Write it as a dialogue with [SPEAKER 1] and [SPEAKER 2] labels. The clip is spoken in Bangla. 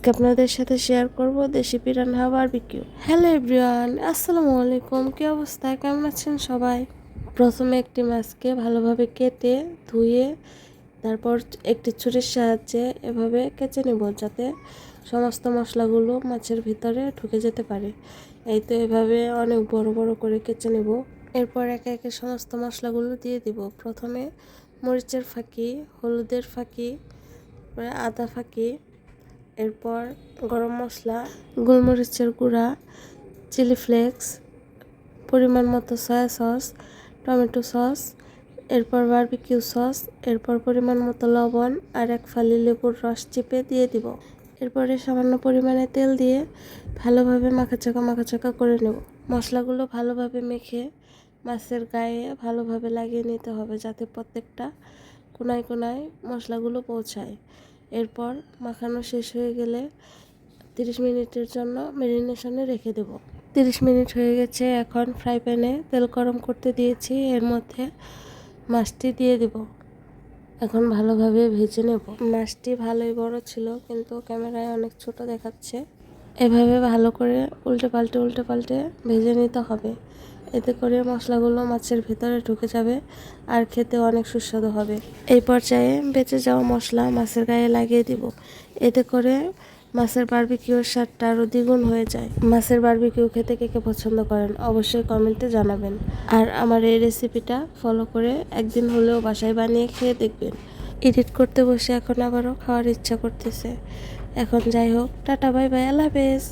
[SPEAKER 1] আজকে আপনাদের সাথে শেয়ার করব দেশি পিরানহা বারবিকিউ। হ্যালো এভরিওয়ান, আসসালামু আলাইকুম। কি অবস্থা, কেমন আছেন সবাই? প্রথমে একটি মাছকে ভালোভাবে কেটে ধুয়ে তারপর একটি ছুরির সাহায্যে এভাবে কেচে নেব, যাতে সমস্ত মশলাগুলো মাছের ভিতরে ঢুকে যেতে পারে। এই তো এভাবে অনেক বড় বড় করে কেচে নেব। এরপর একে একে সমস্ত মশলাগুলো দিয়ে দিব। প্রথমে মরিচের ফাঁকি, হলুদের ফাঁকি, আদা ফাঁকি, এরপর গরম মশলা, গোলমরিচের গুঁড়া, চিলি ফ্লেক্স, পরিমাণ মতো সয়া সস, টমেটো সস, এরপর বারবিকিউ সস, এরপর পরিমাণ মতো লবণ আর এক ফালি লেবুর রস চিপে দিয়ে দিব। এরপরে সামান্য পরিমাণে তেল দিয়ে ভালোভাবে মাখাচাকা করে নেব। মশলাগুলো ভালোভাবে মেখে মাছের গায়ে ভালোভাবে লাগিয়ে নিতে হবে, যাতে প্রত্যেকটা কোনায় কোনায় মশলাগুলো পৌঁছায়। এরপর মাখানো শেষ হয়ে গেলে 30 মিনিটের জন্য ম্যারিনেশনে রেখে দেব। 30 মিনিট হয়ে গেছে। এখন ফ্রাই প্যানে তেল গরম করতে দিয়েছি, এর মধ্যে মাছটি দিয়ে দেব। এখন ভালোভাবে ভেজে নেব। মাছটি ভালোই বড় ছিল, কিন্তু ক্যামেরায় অনেক ছোট দেখাচ্ছে। এভাবে ভালো করে উল্টে পাল্টে ভেজে নিতে হবে। এতে করে মশলাগুলো মাছের ভেতরে ঢুকে যাবে আর খেতে অনেক সুস্বাদু হবে। এই পর্যায়ে বেঁচে যাওয়া মশলা মাছের গায়ে লাগিয়ে দিব। এতে করে মাছের বারবিকিউর স্বাদটা আরও দ্বিগুণ হয়ে যায়। মাছের বারবিকিউ খেতে কে কে পছন্দ করেন অবশ্যই কমেন্টে জানাবেন। আর আমার এই রেসিপিটা ফলো করে একদিন হলেও বাসায় বানিয়ে খেয়ে দেখবেন। এডিট করতে বসে এখন আবারও খাওয়ার ইচ্ছা করতেছে। এখন যাই হোক, টাটা বাই বাই, আল্লাহ হাফেজ।